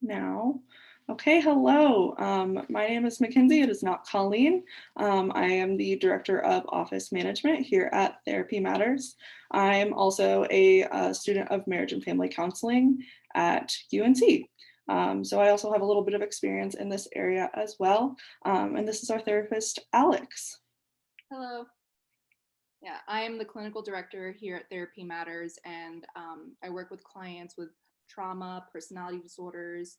now. Okay, hello. My name is Mackenzie. It is not Colleen. I am the Director of Office Management here at Therapy Matters. I am also a student of Marriage and Family Counseling at UNC. So I also have a little bit of experience in this area as well. And this is our therapist, Alex. Hello. Yeah, I am the clinical director here at Therapy Matters, and I work with clients with trauma, personality disorders.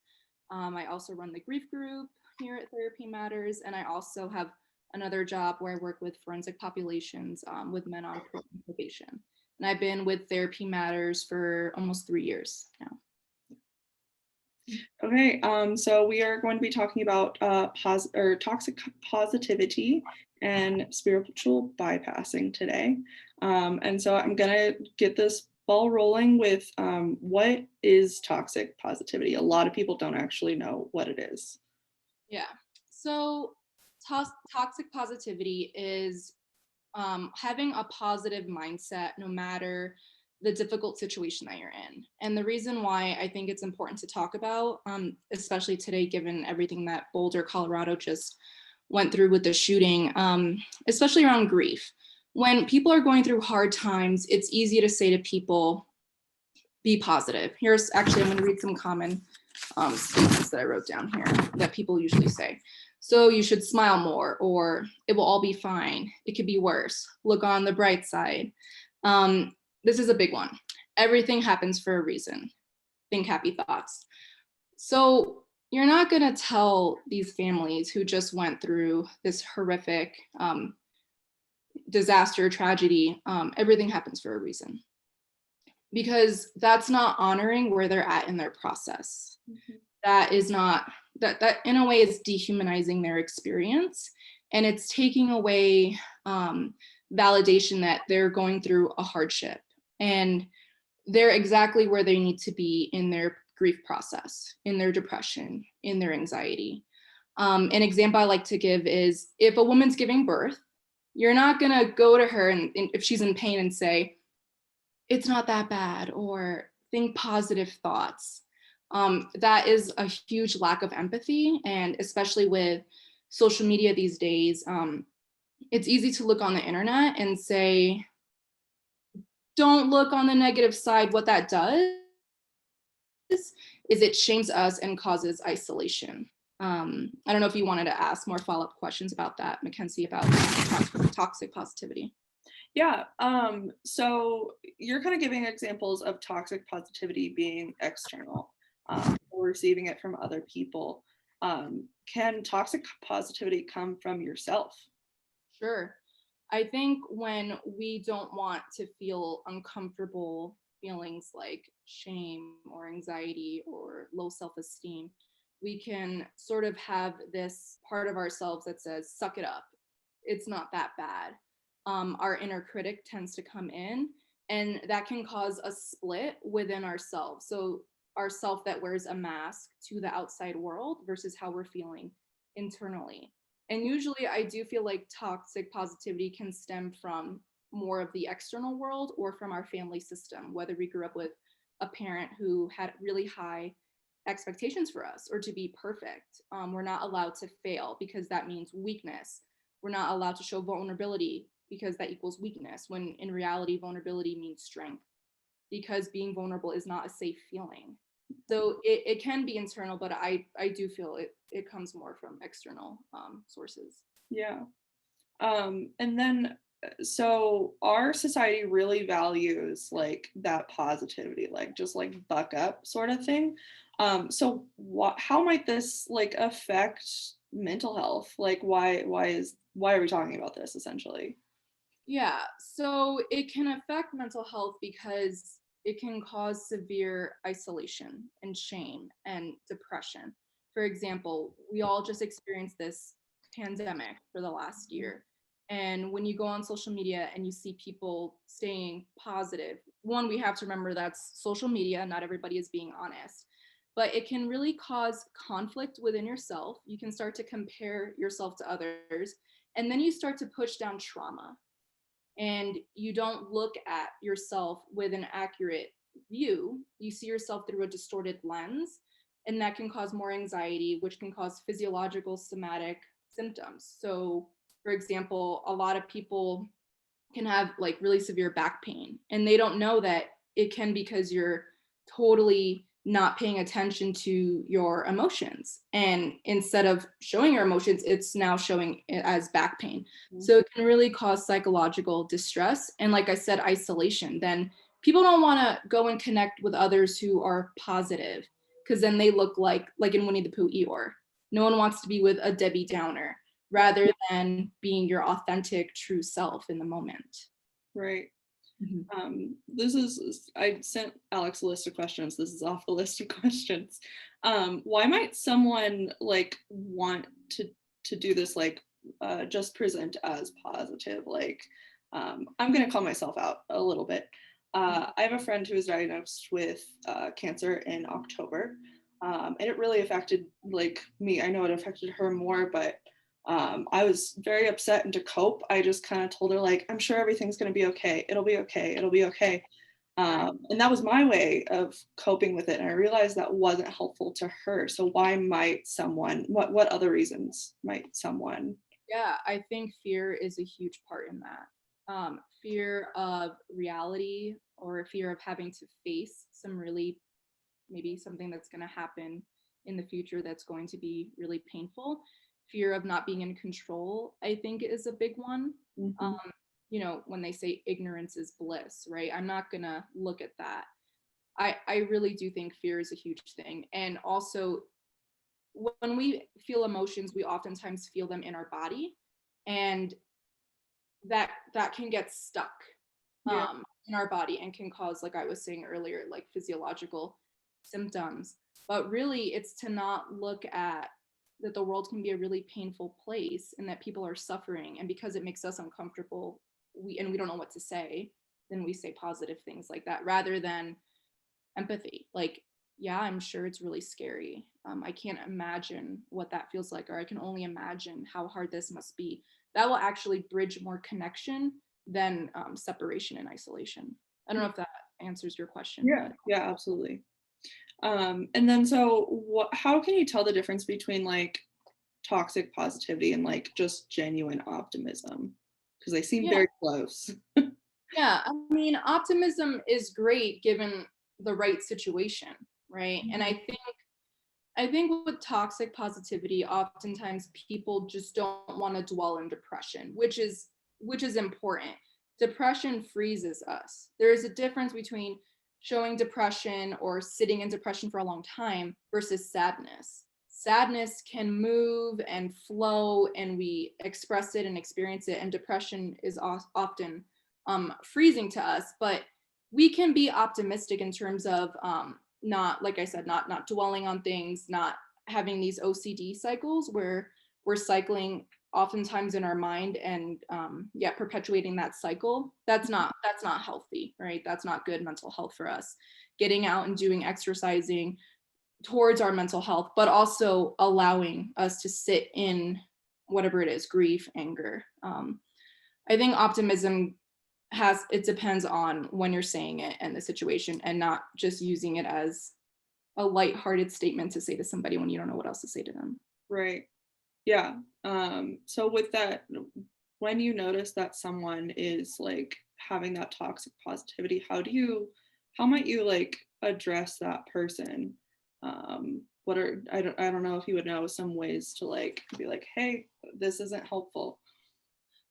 I also run the grief group here at Therapy Matters, and I also have another job where I work with forensic populations with men on probation. And I've been with Therapy Matters for almost 3 years now. Okay, so we are going to be talking about toxic positivity and spiritual bypassing today. And so I'm gonna get this ball rolling with what is toxic positivity? A lot of people don't actually know what it is. Yeah. So toxic positivity is having a positive mindset no matter the difficult situation that you're in. And the reason why I think it's important to talk about, especially today, given everything that Boulder, Colorado just went through with the shooting, especially around grief. When people are going through hard times, it's easy to say to people, be positive. Here's actually, I'm going to read some common statements that I wrote down here that people usually say. So you should smile more, or it will all be fine. It could be worse. Look on the bright side. This is a big one. Everything happens for a reason. Think happy thoughts. So you're not going to tell these families who just went through this horrific disaster, tragedy, everything happens for a reason. Because that's not honoring where they're at in their process. Mm-hmm. That is not, that in a way is dehumanizing their experience, and it's taking away validation that they're going through a hardship and they're exactly where they need to be in their grief process, in their depression, in their anxiety. An example I like to give is if a woman's giving birth, you're not gonna go to her and if she's in pain and say, it's not that bad, or think positive thoughts. That is a huge lack of empathy. And especially with social media these days, it's easy to look on the internet and say, don't look on the negative side. What that does is it shames us and causes isolation. I don't know if you wanted to ask more follow-up questions about that, Mackenzie, about toxic positivity. Yeah, so you're kind of giving examples of toxic positivity being external, or receiving it from other people. Can toxic positivity come from yourself? Sure. I think when we don't want to feel uncomfortable feelings like shame or anxiety or low self-esteem, we can sort of have this part of ourselves that says, suck it up. It's not that bad. Our inner critic tends to come in, and that can cause a split within ourselves. So our self that wears a mask to the outside world versus how we're feeling internally. And usually I do feel like toxic positivity can stem from more of the external world or from our family system, whether we grew up with a parent who had really high expectations for us or to be perfect. We're not allowed to fail because that means weakness. We're not allowed to show vulnerability because that equals weakness, when in reality, vulnerability means strength, because being vulnerable is not a safe feeling. So it can be internal, but I do feel it comes more from external sources. Yeah. And then, so our society really values like that positivity, like just like buck up sort of thing. So how might this like affect mental health? Like why are we talking about this essentially? Yeah, so it can affect mental health because it can cause severe isolation and shame and depression. For example, we all just experienced this pandemic for the last year. And when you go on social media and you see people staying positive, one, we have to remember that's social media, not everybody is being honest. But it can really cause conflict within yourself. You can start to compare yourself to others, and then you start to push down trauma, and you don't look at yourself with an accurate view. You see yourself through a distorted lens, and that can cause more anxiety, which can cause physiological somatic symptoms. So for example, a lot of people can have like really severe back pain, and they don't know that it can because you're totally not paying attention to your emotions. And instead of showing your emotions, it's now showing it as back pain. So it can really cause psychological distress. And like I said, isolation. Then people don't want to go and connect with others who are positive, because then they look like in Winnie the Pooh, Eeyore. No one wants to be with a Debbie Downer rather than being your authentic, true self in the moment. Right. Mhm. I sent Alex a list of questions. This is off the list of questions. Why might someone like want to do this, like just present as positive? Like, I'm gonna call myself out a little bit. I have a friend who was diagnosed with cancer in October, and it really affected like me. I know it affected her more, but I was very upset, and to cope, I just kind of told her like, I'm sure everything's going to be okay. It'll be okay. It'll be okay. And that was my way of coping with it. And I realized that wasn't helpful to her. So why might someone, what other reasons might someone? Yeah, I think fear is a huge part in that. Fear of reality, or fear of having to face some really, maybe something that's going to happen in the future that's going to be really painful. Fear of not being in control, I think, is a big one. Mhm. You know, when they say ignorance is bliss, right? I'm not going to look at that. I really do think fear is a huge thing. And also, when we feel emotions, we oftentimes feel them in our body, and that can get stuck Yeah. in our body and can cause, like I was saying earlier, like physiological symptoms. But really, it's to not look at that the world can be a really painful place and that people are suffering, and because it makes us uncomfortable, we don't know what to say, then we say positive things like that rather than empathy. Like, yeah, I'm sure it's really scary. I can't imagine what that feels like, or I can only imagine how hard this must be. That will actually bridge more connection than separation and isolation. I don't know if that answers your question, Yeah. but Yeah, absolutely. And then so how can you tell the difference between like toxic positivity and like just genuine optimism? Because they seem yeah, very close. yeah. I mean, optimism is great given the right situation, right? And Mhm. I think with toxic positivity, oftentimes people just don't want to dwell in depression, which is important. Depression freezes us. There is a difference between showing depression or sitting in depression for a long time versus sadness. Sadness can move and flow, and we express it and experience it. And depression is often freezing to us, but we can be optimistic in terms of not, like I said, not dwelling on things, not having these OCD cycles where we're cycling oftentimes in our mind, and yeah, perpetuating that cycle. That's not healthy, right? That's not good mental health for us. Getting out and doing exercising towards our mental health, but also allowing us to sit in whatever it is, grief, anger. I think optimism it depends on when you're saying it and the situation, and not just using it as a lighthearted statement to say to somebody when you don't know what else to say to them. Right. Yeah. So with that, when you notice that someone is like having that toxic positivity, how might you like address that person? I don't know if you would know some ways to like be like, hey, this isn't helpful.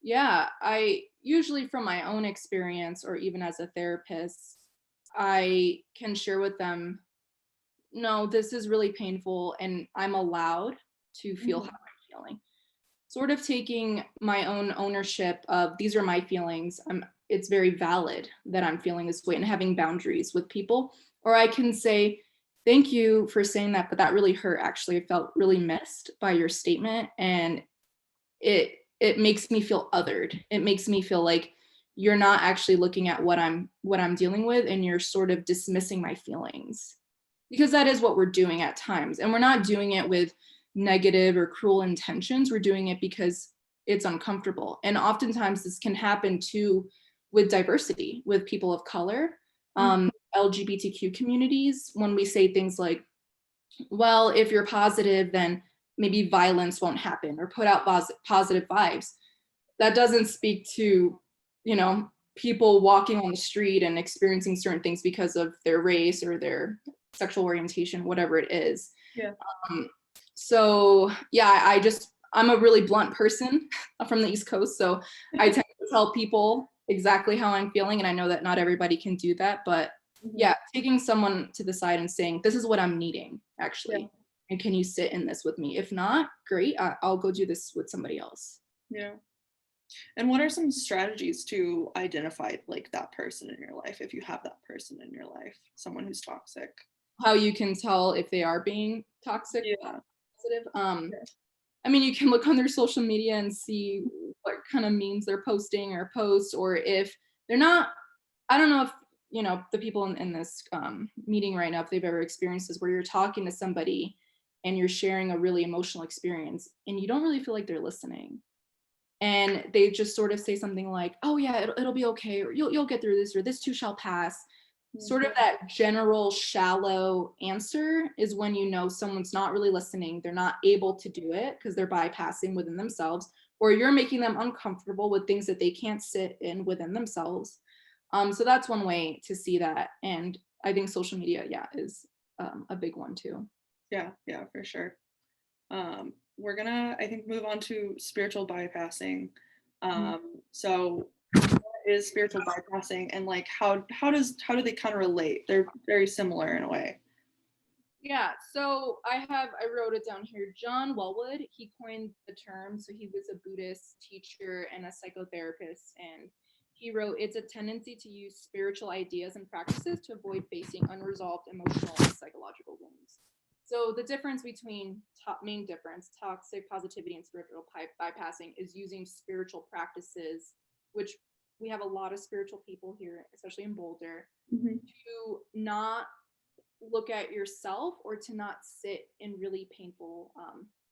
Yeah, I usually, from my own experience or even as a therapist, I can share with them, no, this is really painful and I'm allowed to feel how Mhm. I'm feeling. Sort of taking my own ownership of these are my feelings. It's very valid that I'm feeling this way, and having boundaries with people. Or I can say, thank you for saying that, but that really hurt. Actually, I felt really missed by your statement, and it makes me feel othered. It makes me feel like you're not actually looking at what I'm dealing with, and you're sort of dismissing my feelings, because that is what we're doing at times, and we're not doing it with negative or cruel intentions. We're doing it because it's uncomfortable. And oftentimes this can happen too with diversity, with people of color, Mhm. LGBTQ communities, when we say things like, well, if you're positive, then maybe violence won't happen, or put out positive vibes. That doesn't speak to, you know, people walking on the street and experiencing certain things because of their race or their sexual orientation, whatever it is. Yeah. So yeah, I'm a really blunt person from the East Coast. So I tend to tell people exactly how I'm feeling. And I know that not everybody can do that, but yeah, taking someone to the side and saying, this is what I'm needing, actually. Yeah. And can you sit in this with me? If not, great, I'll go do this with somebody else. Yeah. And what are some strategies to identify like that person in your life, if you have that person in your life, someone who's toxic? How you can tell if they are being toxic, Yeah. positive. I mean, you can look on their social media and see what kind of memes they're posting or posts, or if they're not. I don't know if, you know, the people in this meeting right now, if they've ever experienced this, where you're talking to somebody and you're sharing a really emotional experience and you don't really feel like they're listening. And they just sort of say something like, oh yeah, it'll be okay, or you'll get through this, or this too shall pass. Sort of that general shallow answer is when you know someone's not really listening, they're not able to do it because they're bypassing within themselves, or you're making them uncomfortable with things that they can't sit in within themselves. So that's one way to see that. And I think social media, yeah, is a big one too. Yeah, for sure. We're gonna, I think, move on to spiritual bypassing. So what is spiritual bypassing, and like how do they kind of relate? They're very similar in a way. Yeah, so I wrote it down here. John Welwood, he coined the term. So he was a Buddhist teacher and a psychotherapist, and he wrote, it's a tendency to use spiritual ideas and practices to avoid facing unresolved emotional and psychological wounds. So the difference between main difference, toxic positivity and spiritual bypassing, is using spiritual practices, which we have a lot of spiritual people here, especially in Boulder, to not look at yourself or to not sit in really painful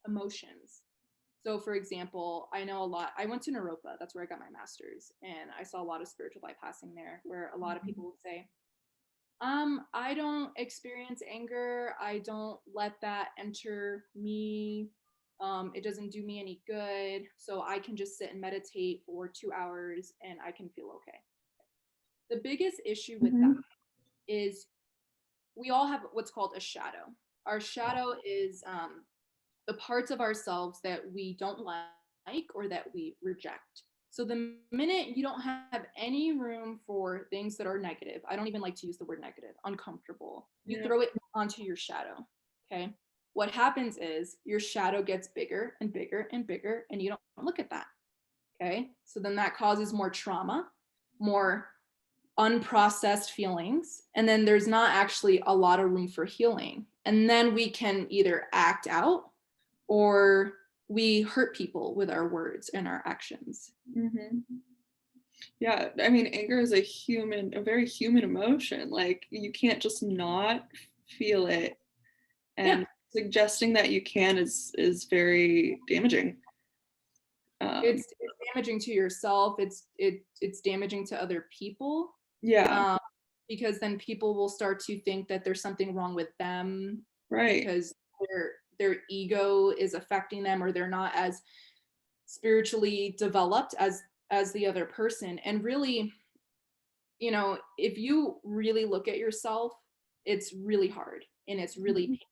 emotions. So for example, I know a lot, I went to Naropa, that's where I got my master's, and I saw a lot of spiritual bypassing there, where a lot of people would say, I don't experience anger, I don't let that enter me, it doesn't do me any good, so I can just sit and meditate for 2 hours and I can feel okay. The biggest issue with that is we all have what's called a shadow. Our shadow is the parts of ourselves that we don't like or that we reject. So the minute you don't have any room for things that are negative, I don't even like to use the word negative, uncomfortable, you throw it onto your shadow. Okay. What happens is your shadow gets bigger and bigger and bigger, and you don't look at that. Okay. So then that causes more trauma, more unprocessed feelings, and then there's not actually a lot of room for healing. And then we can either act out or we hurt people with our words and our actions. Yeah, I mean, anger is a very human emotion. Like you can't just not feel it, and suggesting that you can is very damaging. It's damaging to yourself. It's damaging to other people. Yeah. Because then people will start to think that there's something wrong with them, Right. because their ego is affecting them, or they're not as spiritually developed as the other person. And really, you know, if you really look at yourself, it's really hard and it's really painful.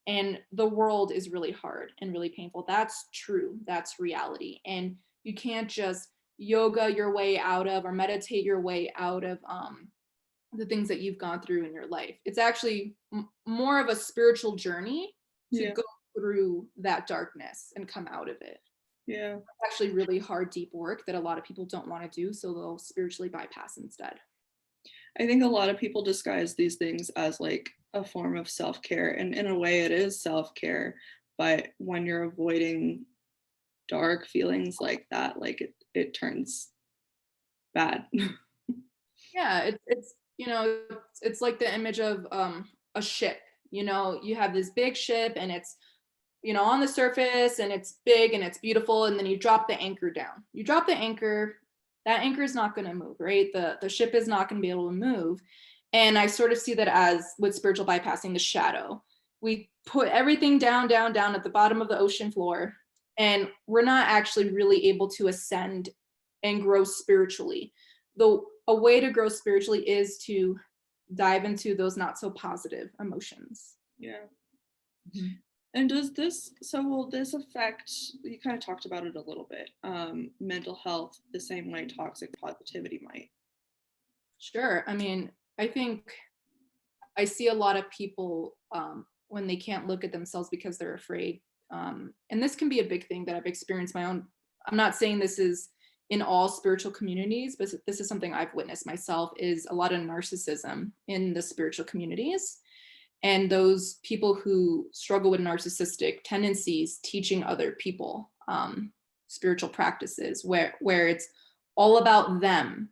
And the world is really hard and really painful. That's true. That's reality. And you can't just yoga your way out of or meditate your way out of the things that you've gone through in your life. It's actually more of a spiritual journey to go through that darkness and come out of it. Yeah. It's actually really hard, deep work that a lot of people don't want to do, so they'll spiritually bypass instead. I think a lot of people disguise these things as like a form of self-care, and in a way it is self-care, but when you're avoiding dark feelings like that, like it turns bad. Yeah, it's you know, it's like the image of a ship. You know, you have this big ship and it's, you know, on the surface and it's big and it's beautiful, and then you drop the anchor down. You drop the anchor, that anchor is not going to move, right? The ship is not going to be able to move. And I sort of see that as with spiritual bypassing, the shadow. we put everything down, down, down at the bottom of the ocean floor, and we're not actually really able to ascend and grow spiritually. Though a way to grow spiritually is to dive into those not so positive emotions. Yeah. And will this affect, you kind of talked about it a little bit, mental health the same way toxic positivity might? Sure. I mean, I think I see a lot of people when they can't look at themselves because they're afraid. And this can be a big thing that I've experienced my own. I'm not saying this is in all spiritual communities, but this is something I've witnessed myself, is a lot of narcissism in the spiritual communities. And those people who struggle with narcissistic tendencies teaching other people spiritual practices where it's all about them,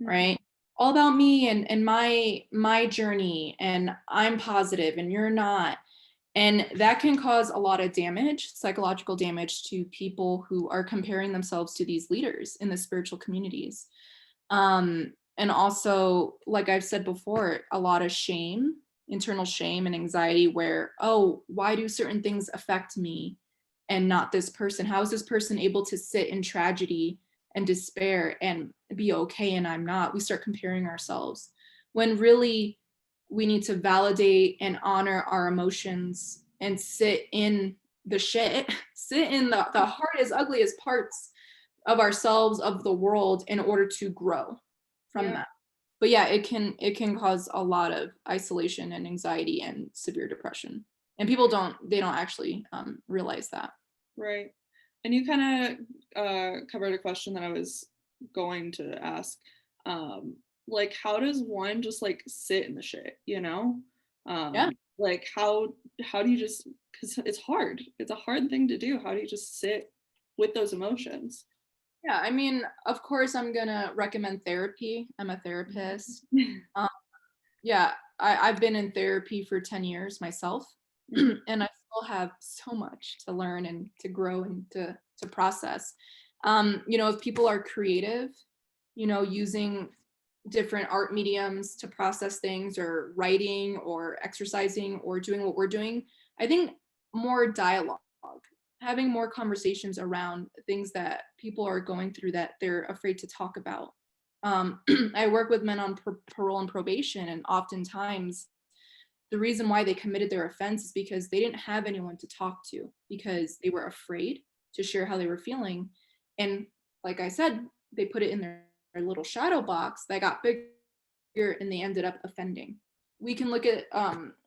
right? All about me and my journey, and I'm positive and you're not. And that can cause a lot of damage, psychological damage, to people who are comparing themselves to these leaders in the spiritual communities. And also, like I've said before, a lot of shame, internal shame and anxiety where, oh, why do certain things affect me and not this person? How is this person able to sit in tragedy and despair and be okay and I'm not? We start comparing ourselves when really we need to validate and honor our emotions and sit in the shit, sit in the hardest, ugliest parts of ourselves, of the world, in order to grow from that. But yeah, it can cause a lot of isolation and anxiety and severe depression. And people don't actually realize that. Right. And you kind of covered a question that I was going to ask. Like, how does one just like sit in the shit, you know? Yeah. Like how do you just, because it's hard. It's a hard thing to do. How do you just sit with those emotions? Yeah, I mean, of course, I'm gonna recommend therapy. I'm a therapist. Yeah, I've been in therapy for 10 years myself, and I still have so much to learn and to grow and to process. You know, if people are creative, you know, using different art mediums to process things, or writing or exercising or doing what we're doing, I think more dialogue, having more conversations around things that people are going through that they're afraid to talk about. I work with men on parole and probation, and oftentimes the reason why they committed their offense is because they didn't have anyone to talk to, because they were afraid to share how they were feeling. And like I said, they put it in their little shadow box that got bigger, and they ended up offending. We can look at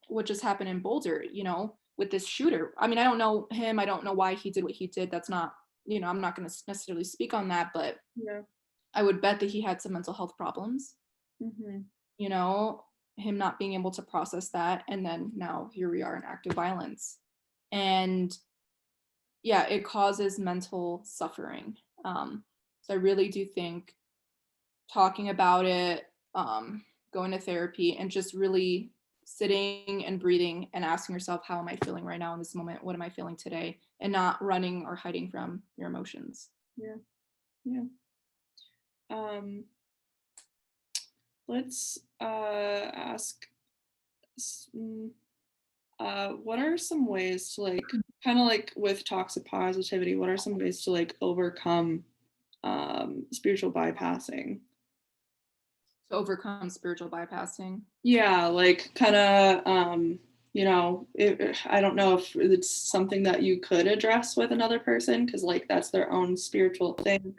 what just happened in Boulder, you know, with this shooter. I mean, I don't know him. I don't know why he did what he did. That's not, you know, I'm not going to necessarily speak on that, but Yeah. I would bet that he had some mental health problems, you know, him not being able to process that. And then now here we are in active violence. And yeah, it causes mental suffering. So I really do think talking about it, going to therapy, and just really sitting and breathing and asking yourself, how am I feeling right now in this moment? What am I feeling today? And not running or hiding from your emotions. Yeah. Yeah. Let's ask, what are some ways to like, kind of like with toxic positivity, what are some ways to like overcome spiritual bypassing? To overcome spiritual bypassing. Yeah, like kind of, you know, I don't know if it's something that you could address with another person, because like that's their own spiritual thing.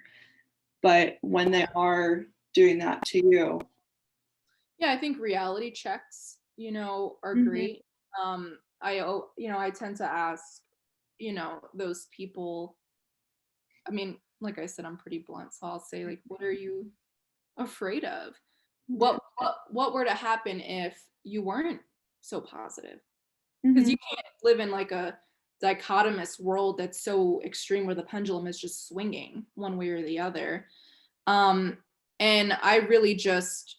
But when they are doing that to you. Yeah, I think reality checks, you know, are great. You know, I tend to ask, you know, those people, I mean, like I said, I'm pretty blunt, so I'll say, like, what are you afraid of? What were to happen if you weren't so positive? Because you can't live in like a dichotomous world that's so extreme where the pendulum is just swinging one way or the other. And I really just,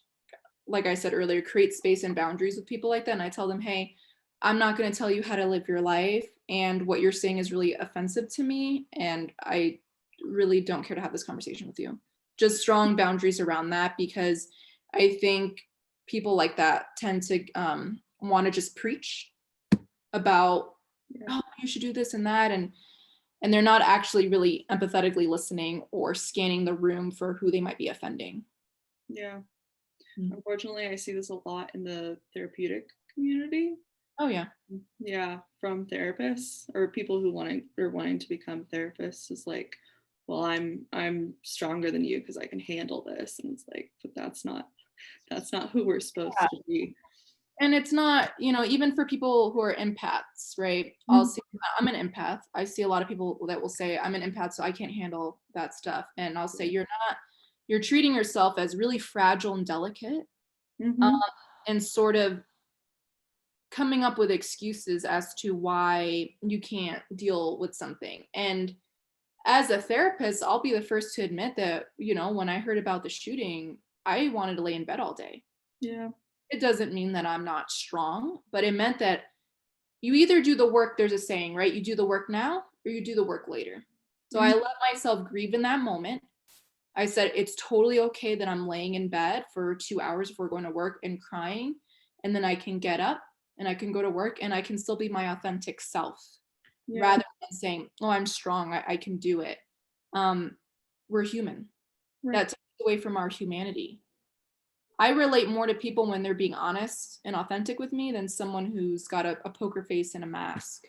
like I said earlier, create space and boundaries with people like that. And I tell them, hey, I'm not going to tell you how to live your life. And what you're saying is really offensive to me. And I really don't care to have this conversation with you. Just strong boundaries around that, because I think people like that tend to want to just preach about, Yeah. oh, you should do this and that, and they're not actually really empathetically listening or scanning the room for who they might be offending. Yeah. Mm. Unfortunately, I see this a lot in the therapeutic community. Oh yeah. Yeah, from therapists or people who wanting to become therapists is like, well, I'm stronger than you because I can handle this, and it's like, but that's not who we're supposed Yeah. to be. And it's not, even for people who are empaths, right? I'll see, I'm an empath. I see a lot of people that will say, I'm an empath, so I can't handle that stuff. And I'll say, you're not, you're treating yourself as really fragile and delicate, Mm-hmm. and sort of coming up with excuses as to why you can't deal with something. And as a therapist, I'll be the first to admit that, when I heard about the shooting, I wanted to lay in bed all day. Yeah. It doesn't mean that I'm not strong, but it meant that you either do the work, there's a saying, right? You do the work now or you do the work later. So I let myself grieve in that moment. I said, it's totally okay that I'm laying in bed for 2 hours before going to work and crying. And then I can get up and I can go to work and I can still be my authentic self, Yeah. rather than saying, oh, I'm strong, I can do it. We're human. Right. That takes away from our humanity. I relate more to people when they're being honest and authentic with me than someone who's got a poker face and a mask.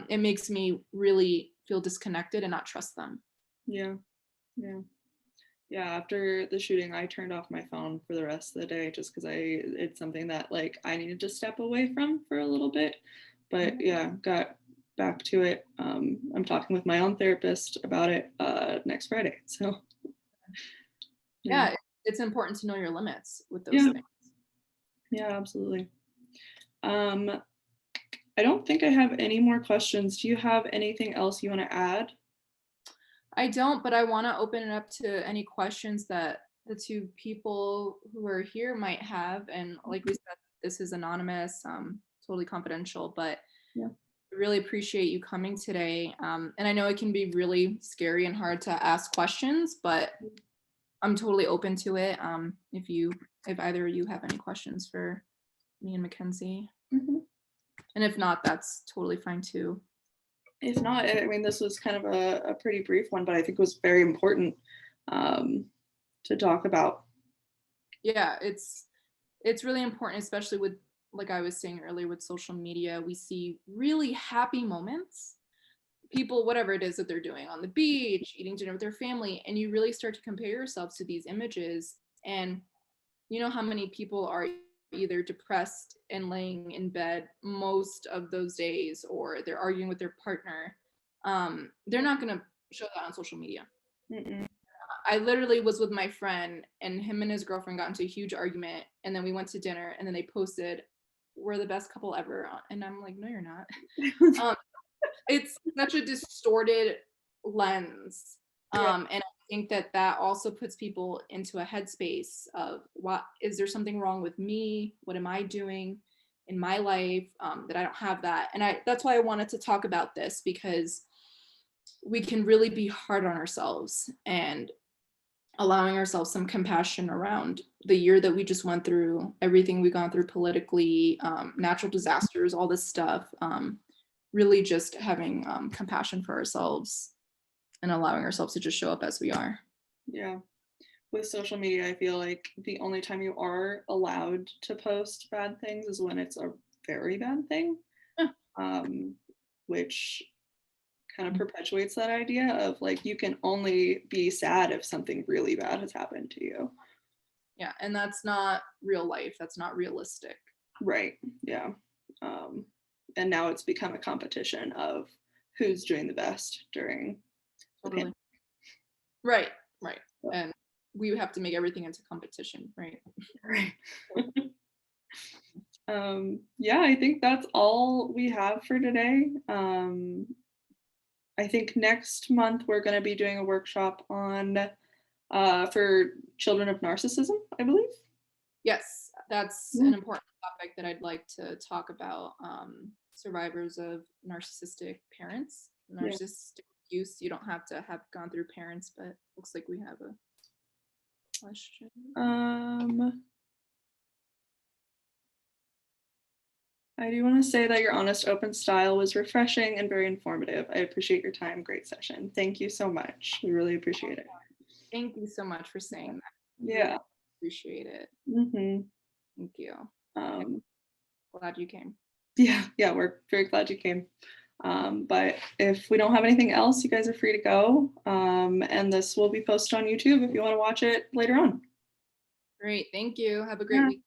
It makes me really feel disconnected and not trust them. Yeah. Yeah. Yeah, after the shooting, I turned off my phone for the rest of the day just because it's something that like I needed to step away from for a little bit. But yeah, got back to it. I'm talking with my own therapist about it next Friday. So Yeah, it's important to know your limits with those yeah, things. yeah, absolutely. I don't think I have any more questions. Do you have anything else you want to add? I don't, but I want to open it up to any questions that the two people who are here might have. And like we said, this is anonymous, totally confidential, but Yeah. I really appreciate you coming today. And I know it can be really scary and hard to ask questions, but I'm totally open to it. If either of you have any questions for me and Mackenzie, Mhm. and if not, that's totally fine too. If not, I mean, this was kind of a pretty brief one, but I think it was very important um, to talk about. Yeah, it's really important, especially with, like I was saying earlier, with social media. We see really happy moments, people, whatever it is that they're doing on the beach, eating dinner with their family, and you really start to compare yourselves to these images. And you know how many people are either depressed and laying in bed most of those days, or they're arguing with their partner. They're not going to show that on social media. Mm-mm. I literally was with my friend, and him and his girlfriend got into a huge argument, and then we went to dinner, and then they posted, "We're the best couple ever," and I'm like, no, you're not. um, it's such a distorted lens. Yeah. And I think that also puts people into a headspace of, what is there something wrong with me? What am I doing in my life that I don't have that? And that's why I wanted to talk about this, because we can really be hard on ourselves, and allowing ourselves some compassion around the year that we just went through, everything we've gone through politically, natural disasters, all this stuff. Really just having compassion for ourselves and allowing ourselves to just show up as we are. Yeah. With social media, I feel like the only time you are allowed to post bad things is when it's a very bad thing, Yeah. Which kind of perpetuates that idea of like you can only be sad if something really bad has happened to you. Yeah, and that's not real life. That's not realistic. Right. Yeah. And now it's become a competition of who's doing the best during the Totally. Right. And we have to make everything into competition, right? Right. Yeah, I think that's all we have for today. I think next month we're going to be doing a workshop on for children of narcissism, I believe. Yes, that's an important topic that I'd like to talk about. Survivors of narcissistic parents, narcissistic abuse. You don't have to have gone through parents, but looks like we have a question. I do want to say that your honest, open style was refreshing and very informative. I appreciate your time. Great session. Thank you so much. We really appreciate it. Thank you so much for saying that. Yeah. Really appreciate it. Hmm. Thank you. Um, Glad you came. yeah, we're very glad you came. But if we don't have anything else, you guys are free to go. And this will be posted on YouTube if you want to watch it later on. Great. Thank you. Have a great Yeah. week.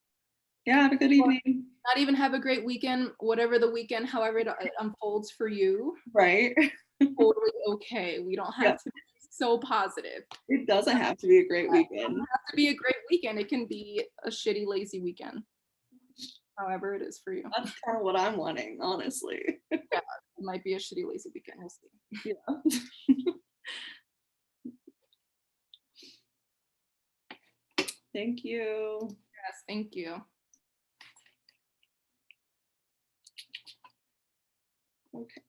Yeah, have a good evening. Not even have a great weekend, whatever the weekend, however it unfolds for you. Right. Totally okay. We don't have Yeah. to be so positive. It doesn't have to be a great It weekend. doesn't have to be a great weekend. It can be a shitty, lazy weekend. However it is for you. That's kind of what I'm wanting, honestly. It might be a shitty, lazy weekend. We'll see. Yeah. Thank you. Yes, thank you. Okay.